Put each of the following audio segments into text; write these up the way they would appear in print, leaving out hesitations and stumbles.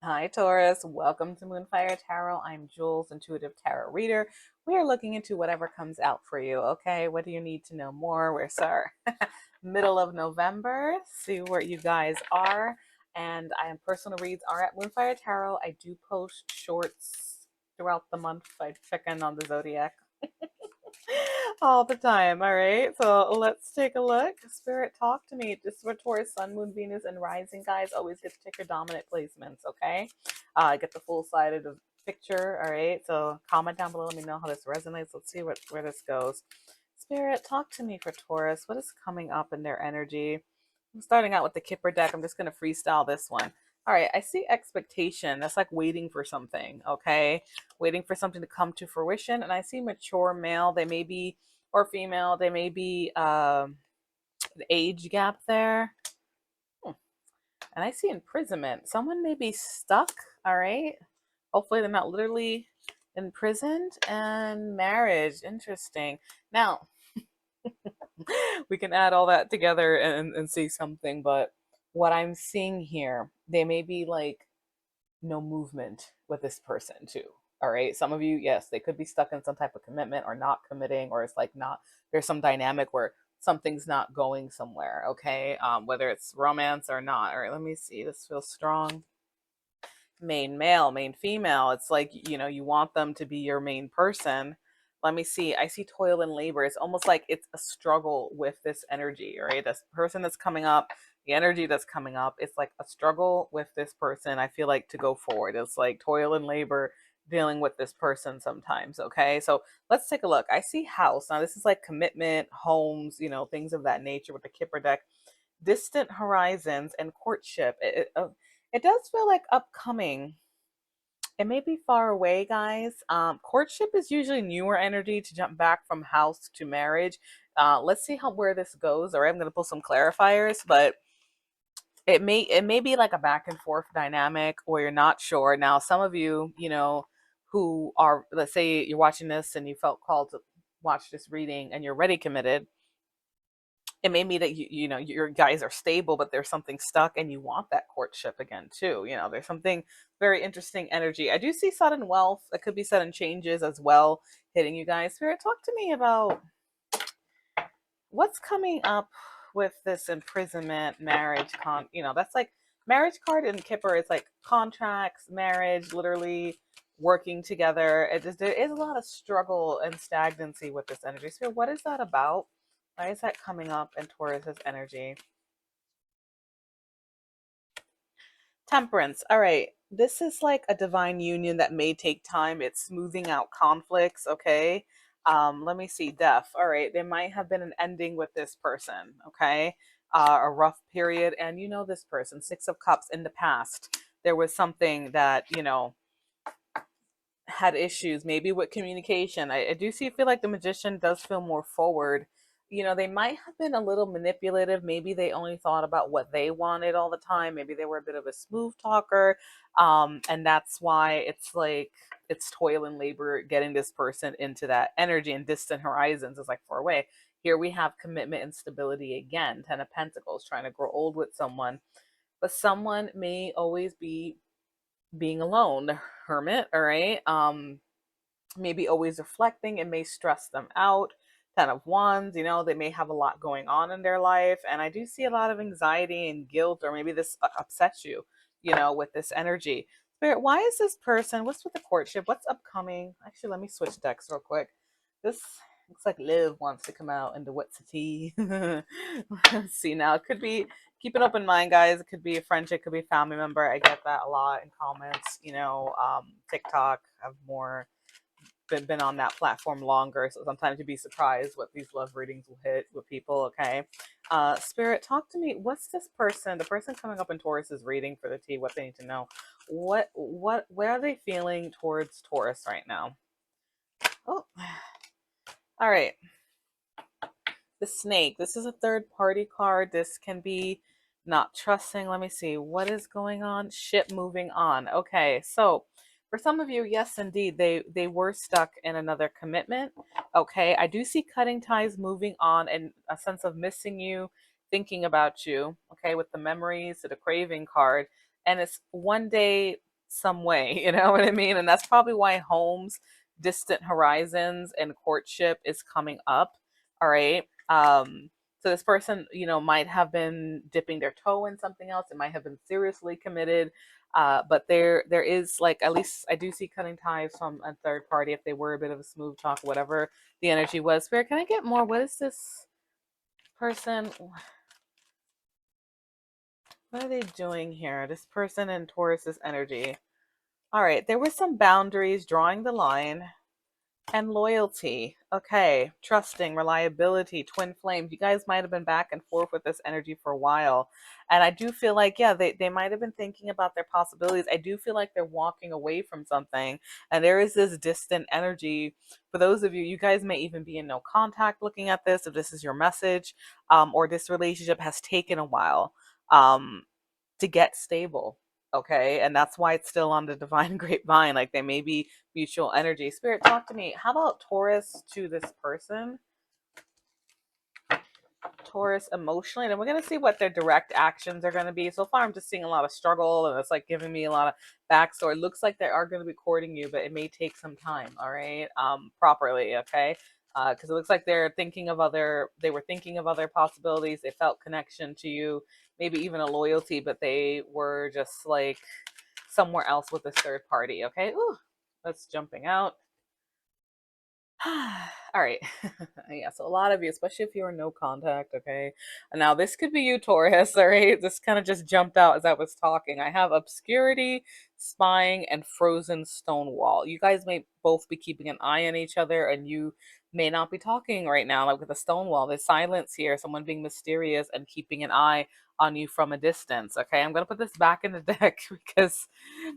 Hi, Taurus. Welcome to Moonfire Tarot. I'm Jules, intuitive tarot reader. We are looking into whatever comes out for you. Okay, what do you need to know more? We're middle of November. See where you guys are. And I am personal reads are at Moonfire Tarot. I do post shorts throughout the month. I check in on the zodiac all the time. All right, so let's take a look. Spirit, talk to me. This is for Taurus, Sun, Moon, Venus, and Rising, guys. Always get to check your dominant placements, okay? Get the full side of the picture. All right, so comment down below. Let me know how this resonates. Let's see where this goes. Spirit, talk to me for Taurus. What is coming up in their energy? I'm starting out with the Kipper deck. I'm just going to freestyle this one. All right, I see expectation. That's like waiting for something, okay? Waiting for something to come to fruition. And I see mature male. They may be, or female, they may be the age gap there. And I see imprisonment. Someone may be stuck, all right? Hopefully they're not literally imprisoned. And marriage, interesting. Now, we can add all that together and see something, but what I'm seeing here, they may be like no movement with this person too. All right. Some of you, yes, they could be stuck in some type of commitment or not committing, or it's like not, there's some dynamic where something's not going somewhere. Okay. Whether it's romance or not. All right. Let me see. This feels strong. Main male, main female. It's like, you want them to be your main person. Let me see. I see toil and labor. It's almost like it's a struggle with this energy, right? This person that's coming up, the energy that's coming up, it's like a struggle with this person. I feel like to go forward. It's like toil and labor dealing with this person sometimes. Okay. So let's take a look. I see house. Now, this is like commitment, homes, things of that nature with the Kipper deck. Distant horizons and courtship. It does feel like upcoming. It may be far away, guys. Courtship is usually newer energy to jump back from house to marriage. Let's see how where this goes. All right, I'm going to pull some clarifiers, but it may be like a back and forth dynamic, or you're not sure. Now, some of you, who are, let's say you're watching this and you felt called to watch this reading and you're already committed, it may be that your guys are stable, but there's something stuck and you want that courtship again too. There's something very interesting energy. I do see sudden wealth. It could be sudden changes as well hitting you guys. Spirit, talk to me about what's coming up with this imprisonment, marriage that's like marriage card in Kipper. It's like contracts, marriage, literally working together. There is a lot of struggle and stagnancy with this energy. So what is that about? Why is that coming up in Taurus's energy? Temperance. All right. This is like a divine union that may take time. It's smoothing out conflicts. Okay. Let me see. Death. All right. There might have been an ending with this person. Okay. A rough period. And this person, Six of Cups in the past. There was something that, had issues maybe with communication. I do feel like the magician does feel more forward. They might have been a little manipulative. Maybe they only thought about what they wanted all the time. Maybe they were a bit of a smooth talker. And that's why it's like it's toil and labor getting this person into that energy. And distant horizons is like far away. Here we have commitment and stability again. Ten of Pentacles, trying to grow old with someone. But someone may always be being alone, the hermit. All right. Maybe always reflecting. It may stress them out. Ten of Wands, they may have a lot going on in their life. And I do see a lot of anxiety and guilt, or maybe this upsets you, with this energy. Spirit, why is this person, what's with the courtship? What's upcoming? Actually, let me switch decks real quick. This looks like Liv wants to come out into what's the tea. Let's see now. It could be, keep an open mind, guys. It could be a friendship, it could be a family member. I get that a lot in comments. TikTok, I've more been on that platform longer, so sometimes you'd be surprised what these love readings will hit with people. Okay. Spirit, talk to me. What's this person, the person coming up in Taurus's reading for the tea, what they need to know? Where are they feeling towards Taurus right now? Oh, all right. The snake. This is a third party card. This can be not trusting. Let me see. What is going on? Ship moving on. Okay. So for some of you, yes, indeed, they were stuck in another commitment. Okay. I do see cutting ties, moving on, and a sense of missing you, thinking about you. Okay. With the memories, the craving card. And it's one day some way, you know what I mean? And that's probably why homes, distant horizons, and courtship is coming up. All right. So this person, might have been dipping their toe in something else. It might have been seriously committed. But there is, like, at least I do see cutting ties from a third party if they were a bit of a smooth talk, whatever the energy was. Spirit, can I get more? What is this person? What are they doing here? This person in Taurus's energy. All right, there were some boundaries, drawing the line, and loyalty. Okay, trusting, reliability, twin flames. You guys might have been back and forth with this energy for a while. And I do feel like, yeah, they might have been thinking about their possibilities. I do feel like they're walking away from something. And there is this distant energy. For those of you, you guys may even be in no contact looking at this, if this is your message, or this relationship has taken a while. To get stable. Okay. And that's why it's still on the divine grapevine. Like, they may be mutual energy. Spirit, talk to me. How about Taurus to this person? Taurus emotionally, and we're going to see what their direct actions are going to be. So far, I'm just seeing a lot of struggle, and it's like giving me a lot of backstory. It looks like they are going to be courting you, but it may take some time. All right. Properly. Okay. Because it looks like they were thinking of other possibilities. They felt connection to you, maybe even a loyalty, but they were just like somewhere else with this third party. Okay. Ooh, that's jumping out. All right. Yeah, so a lot of you, especially if you're in no contact, okay? Now, this could be you, Taurus, all right? This kind of just jumped out as I was talking. I have obscurity, spying, and frozen stone wall. You guys may both be keeping an eye on each other, and you may not be talking right now, like with a stone wall. There's silence here, someone being mysterious and keeping an eye on you from a distance, okay? I'm going to put this back in the deck because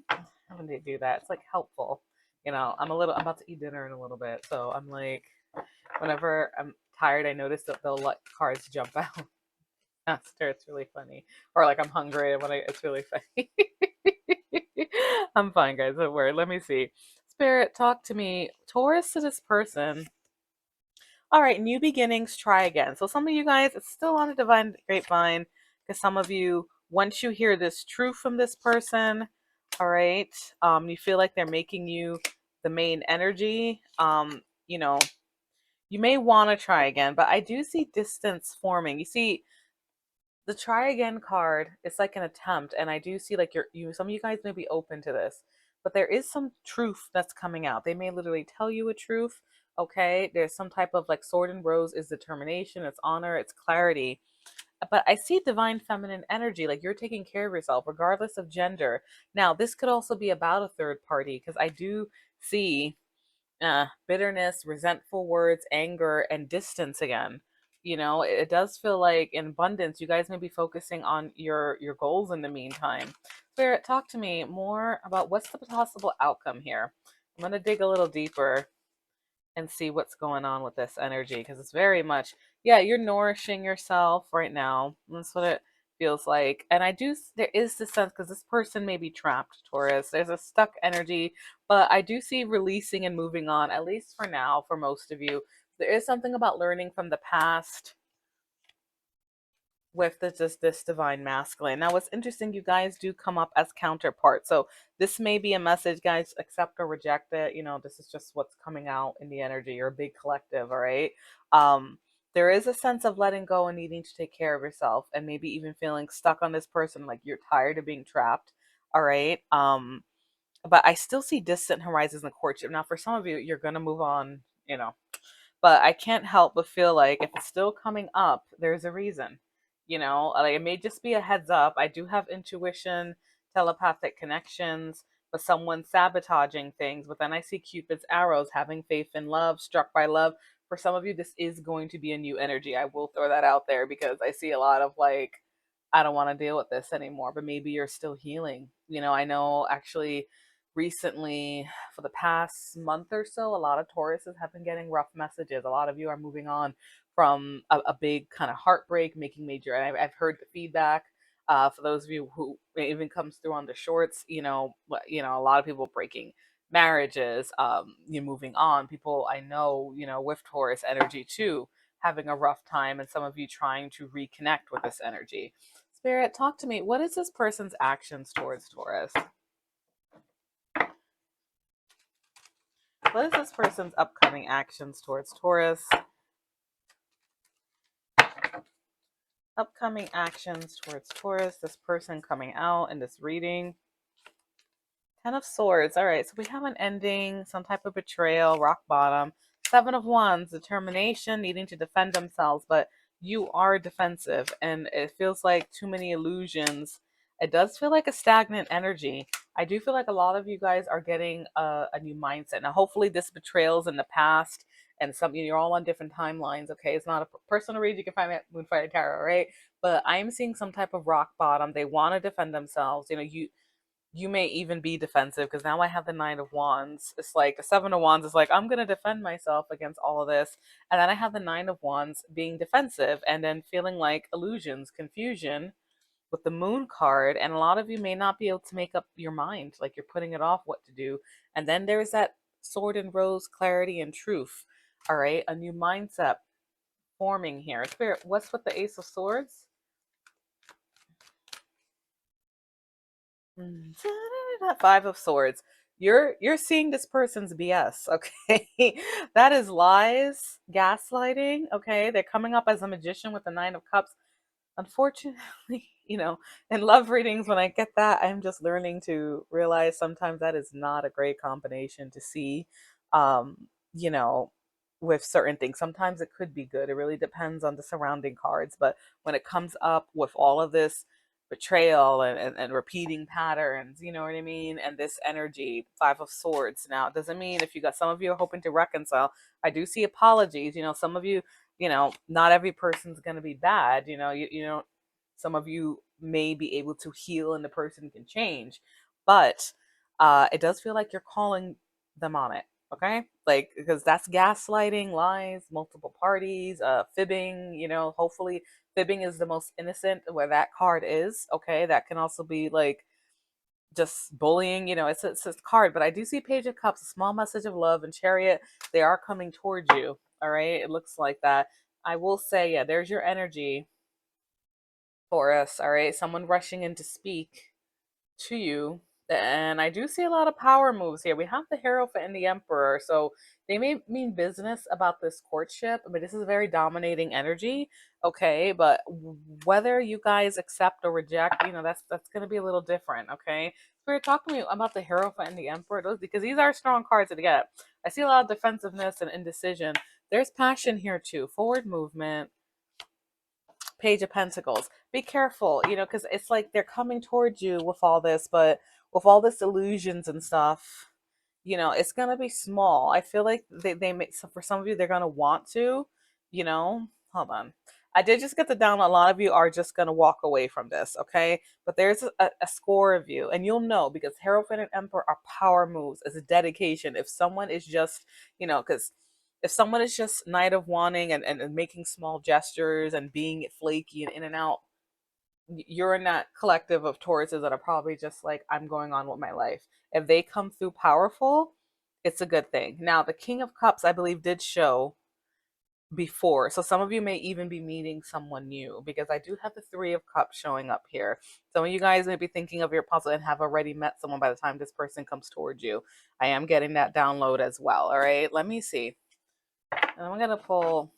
I'm going to do that. It's like helpful. I'm about to eat dinner in a little bit. So I'm like, whenever I'm tired, I notice that they'll let cards jump out faster. It's really funny. Or like I'm hungry and it's really funny. I'm fine, guys. Don't worry. Let me see. Spirit, talk to me. Taurus to this person. All right, new beginnings, try again. So some of you guys, it's still on a divine grapevine, because some of you, once you hear this truth from this person, all right, you feel like they're making you the main energy. You know, you may want to try again, but I do see distance forming. You see, the try again card, it's like an attempt, and I do see like some of you guys may be open to this, but there is some truth that's coming out. They may literally tell you a truth. Okay, there's some type of, like, sword and rose is determination, it's honor, it's clarity. But I see divine feminine energy, like you're taking care of yourself regardless of gender. Now, this could also be about a third party, because I do see bitterness, resentful words, anger, and distance again. It does feel like in abundance, you guys may be focusing on your goals in the meantime. Spirit, talk to me more about what's the possible outcome here. I'm going to dig a little deeper and see what's going on with this energy, because it's very much, yeah, you're nourishing yourself right now. That's what it feels like. And there is this sense, because this person may be trapped, Taurus. There's a stuck energy, but I do see releasing and moving on, at least for now, for most of you. There is something about learning from the past with this divine masculine. Now, what's interesting, you guys do come up as counterparts. So this may be a message, guys, accept or reject it. This is just what's coming out in the energy. You're a big collective, all right? There is a sense of letting go and needing to take care of yourself, and maybe even feeling stuck on this person, like you're tired of being trapped, all right? But I still see distant horizons in the courtship. Now, for some of you, you're gonna move on, but I can't help but feel like if it's still coming up, there's a reason. Like, it may just be a heads up. I do have intuition, telepathic connections, but someone sabotaging things. But then I see Cupid's arrows, having faith in love, struck by love. For some of you, this is going to be a new energy. I will throw that out there, because I see a lot of, like, I don't want to deal with this anymore, but maybe you're still healing. I know, actually, recently, for the past month or so, a lot of Tauruses have been getting rough messages. A lot of you are moving on from a big kind of heartbreak, making major. And I've heard the feedback. For those of you who it even comes through on the shorts, a lot of people breaking marriages, you moving on. People I know, with Taurus energy too, having a rough time, and some of you trying to reconnect with this energy. Spirit, talk to me. What is this person's actions towards Taurus? What is this person's upcoming actions towards Taurus? Upcoming actions towards Taurus. This person coming out in this reading. Ten of Swords. All right, so we have an ending, some type of betrayal, rock bottom. Seven of Wands, determination, needing to defend themselves, but you are defensive, and it feels like too many illusions. It does feel like a stagnant energy. I do feel like a lot of you guys are getting a new mindset. Now, hopefully, this betrayal's in the past, and some you're all on different timelines. Okay, it's not a personal read. You can find me at Moonfire Tarot, right? But I'm seeing some type of rock bottom. They want to defend themselves. You may even be defensive because now I have the Nine of Wands. It's like the Seven of Wands is like, I'm going to defend myself against all of this. And then I have the Nine of Wands being defensive and then feeling like illusions, confusion with the Moon card. And a lot of you may not be able to make up your mind, like you're putting it off what to do. And then there's that Sword and Rose, clarity and truth. All right, a new mindset forming here. Spirit, what's with the Ace of Swords? Five of Swords. You're seeing this person's BS, okay? That is lies, gaslighting, okay? They're coming up as a magician with the Nine of Cups. Unfortunately, in love readings, when I get that, I'm just learning to realize sometimes that is not a great combination to see. Um, you know, with certain things. Sometimes it could be good. It really depends on the surrounding cards. But when it comes up with all of this betrayal and repeating patterns, you know what I mean? And this energy, Five of Swords. Now, it doesn't mean if you got some of you are hoping to reconcile. I do see apologies. Some of you, not every person's going to be bad. Some of you may be able to heal and the person can change. But it does feel like you're calling them on it. Okay, like because that's gaslighting, lies, multiple parties, fibbing. Hopefully fibbing is the most innocent where that card is. Okay, that can also be like just bullying. It's a card, but I do see Page of Cups, a small message of love, and Chariot. They are coming towards you. All right, it looks like that. I will say, yeah, there's your energy, Taurus. All right, someone rushing in to speak to you. And I do see a lot of power moves here. We have the Hierophant and the Emperor. So they may mean business about this courtship, but this is a very dominating energy. Okay. But whether you guys accept or reject, that's going to be a little different. Okay. Spirit, talk to me about the Hierophant and the Emperor, because these are strong cards to get. I see a lot of defensiveness and indecision. There's passion here too. Forward movement. Page of Pentacles. Be careful, because it's like they're coming towards you with all this, but with all this illusions and stuff, it's gonna be small. I feel like they make, so for some of you they're gonna want to, hold on. I did just get the down. A lot of you are just gonna walk away from this, okay? But there's a score of you, and you'll know because Hierophant and Emperor are power moves. It's a dedication. If someone is just, because if someone is just Knight of Wanting and making small gestures and being flaky and in and out, you're in that collective of Tauruses that are probably just like, I'm going on with my life. If they come through powerful, it's a good thing. Now, the King of Cups, I believe, did show before. So some of you may even be meeting someone new because I do have the Three of Cups showing up here. Some of you guys may be thinking of your puzzle and have already met someone by the time this person comes towards you. I am getting that download as well. All right, let me see. And I'm going to pull.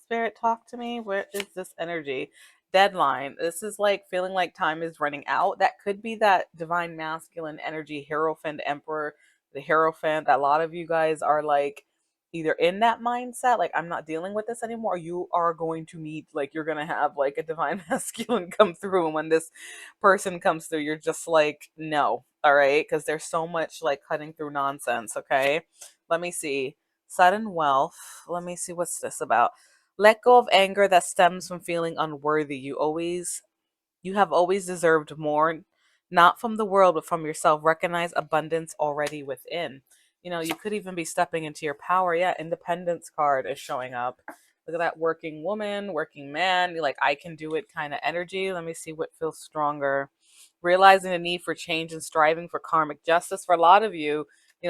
Spirit, talk to me. Where is this energy? Deadline. This is like feeling like time is running out. That could be that divine masculine energy, Hierophant, Emperor, the Hierophant. A lot of you guys are like either in that mindset, like I'm not dealing with this anymore, or you are going to meet, like you're going to have like a divine masculine come through. And when this person comes through, you're just like, no. All right. Because there's so much like cutting through nonsense. Okay. Let me see. Sudden wealth. Let me see. What's this about? Let go of anger that stems from feeling unworthy. You have always deserved more, not from the world, but from yourself. Recognize abundance already within. You could even be stepping into your power. Yeah, Independence card is showing up. Look at that working woman, working man. You're like, I can do it kind of energy. Let me see what feels stronger. Realizing the need for change and striving for karmic justice. For a lot of you,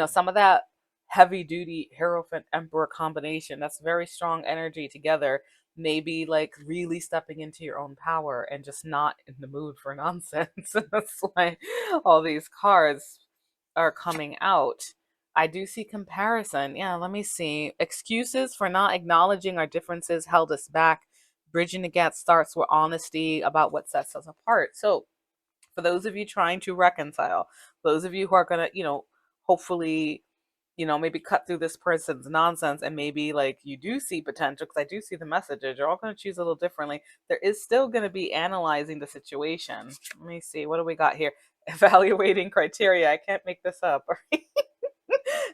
some of that heavy duty Hierophant Emperor combination, that's very strong energy together. maybe like really stepping into your own power and just not in the mood for nonsense. That's why all these cards are coming out. I do see comparison. Yeah, let me see. Excuses for not acknowledging our differences held us back. Bridging the gap starts with honesty about what sets us apart. So, for those of you trying to reconcile, those of you who are going to, hopefully, maybe cut through this person's nonsense, and maybe like you do see potential, because I do see the messages. You're all going to choose a little differently. There is still going to be analyzing the situation. Let me see. What do we got here? Evaluating criteria. I can't make this up.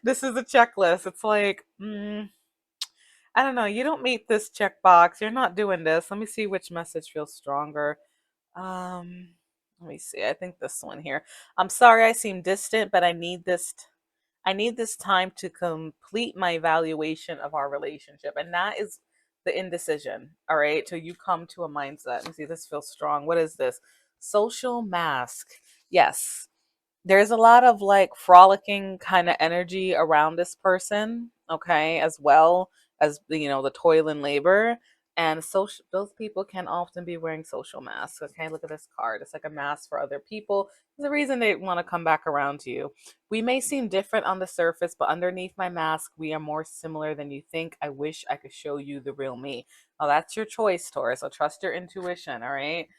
This is a checklist. It's like, I don't know. You don't meet this checkbox. You're not doing this. Let me see which message feels stronger. Um, Let me see. I think this one here. I'm sorry I seem distant, but I need this time to complete my evaluation of our relationship. And that is the indecision. All right. So you come to a mindset. Let me see. This feels strong. What is this? Social mask. Yes, there's a lot of like frolicking kind of energy around this person, okay, as well as the toil and labor. And social, those people can often be wearing social masks. Okay, look at this card. It's like a mask for other people. There's a reason they want to come back around to you. We may seem different on the surface, but underneath my mask, we are more similar than you think. I wish I could show you the real me. Now that's your choice, Taurus. So trust your intuition, all right?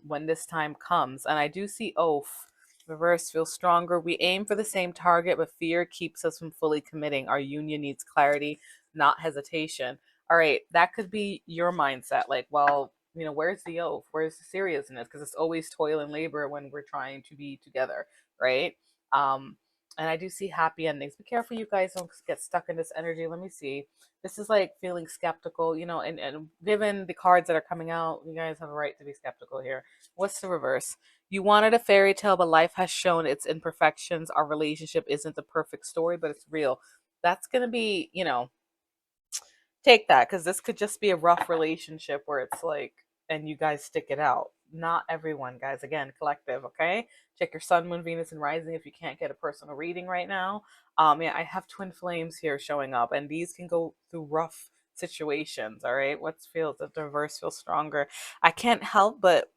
When this time comes. And I do see oath. Reverse feels stronger. We aim for the same target, but fear keeps us from fully committing. Our union needs clarity, not hesitation. All right, that could be your mindset. Like, well, where's the oath? Where's the seriousness? Because it's always toil and labor when we're trying to be together, right? Um, and I do see happy endings. Be careful, you guys don't get stuck in this energy. Let me see. This is like feeling skeptical, and given the cards that are coming out, you guys have a right to be skeptical here. What's the reverse? You wanted a fairy tale, but life has shown its imperfections. Our relationship isn't the perfect story, but it's real. That's going to be, take that, because this could just be a rough relationship where it's like, and you guys stick it out. Not everyone, guys. Again, collective, okay? Check your sun, moon, Venus, and rising if you can't get a personal reading right now. Yeah, I have twin flames here showing up, and these can go through rough situations, all right? What feels, the reverse feels stronger. I can't help but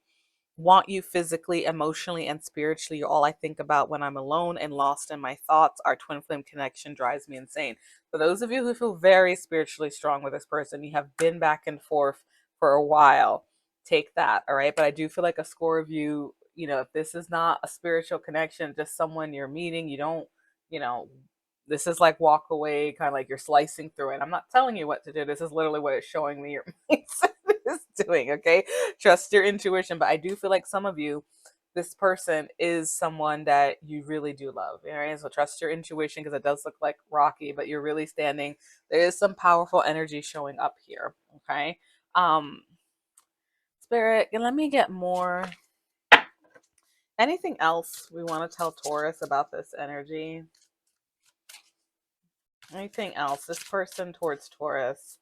want you physically, emotionally, and spiritually. You're all I think about when I'm alone and lost in my thoughts. Our twin flame connection drives me insane. For those of you who feel very spiritually strong with this person, you have been back and forth for a while. Take that, all right? But I do feel like a score of you, if this is not a spiritual connection, just someone you're meeting, you don't, you know, this is like walk away, kind of like you're slicing through it. I'm not telling you what to do. This is literally what it's showing me your mindset is doing, okay? Trust your intuition. But I do feel like some of you, this person is someone that you really do love. All right. So trust your intuition, because it does look like rocky, but you're really standing. There is some powerful energy showing up here. Okay. Um, Spirit, let me get more. Anything else we want to tell Taurus about this energy? Anything else? This person towards Taurus.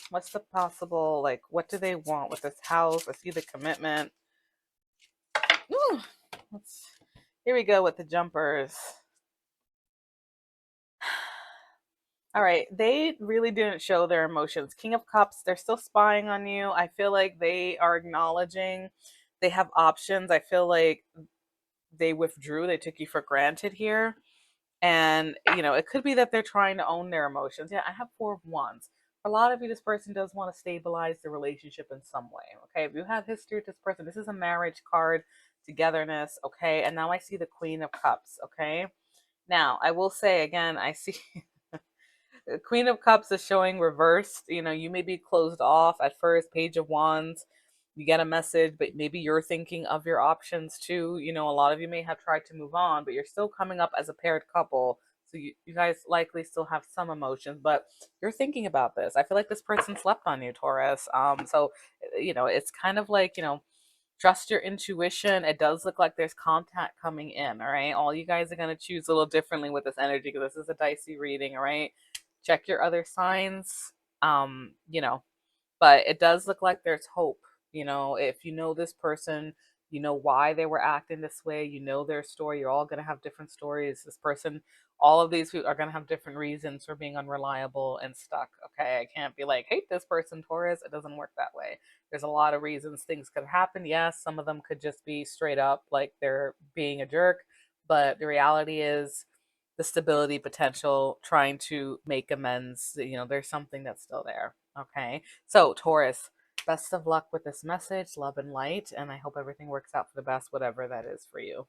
What's the possible, like, what do they want with this house? I see the commitment. Ooh, here we go with the jumpers. All right, they really didn't show their emotions. King of Cups, they're still spying on you. I feel like they are acknowledging they have options. I feel like they withdrew. They took you for granted here. And, it could be that they're trying to own their emotions. Yeah, I have Four of Wands. For a lot of you, this person does want to stabilize the relationship in some way. Okay, if you have history with this person, this is a marriage card, togetherness. Okay, and now I see the Queen of Cups. Okay, now I will say again, I see the Queen of Cups is showing reversed. You may be closed off at first. Page of Wands, you get a message, but maybe you're thinking of your options too. A lot of you may have tried to move on, but you're still coming up as a paired couple. So you guys likely still have some emotions, but you're thinking about this. I feel like this person slept on you, Taurus. So it's kind of like, trust your intuition. It does look like there's contact coming in. All right. All you guys are going to choose a little differently with this energy, because this is a dicey reading. All right. Check your other signs. Um, you know, but it does look like there's hope. If you know this person, You know why they were acting this way. You know their story. You're all going to have different stories. This person, all of these people are going to have different reasons for being unreliable and stuck. Okay. I can't be like, hate this person, Taurus. It doesn't work that way. There's a lot of reasons things could happen. Yes, some of them could just be straight up like they're being a jerk. But the reality is, the stability potential, trying to make amends, there's something that's still there. Okay. So, Taurus, best of luck with this message, love and light, and I hope everything works out for the best, whatever that is for you.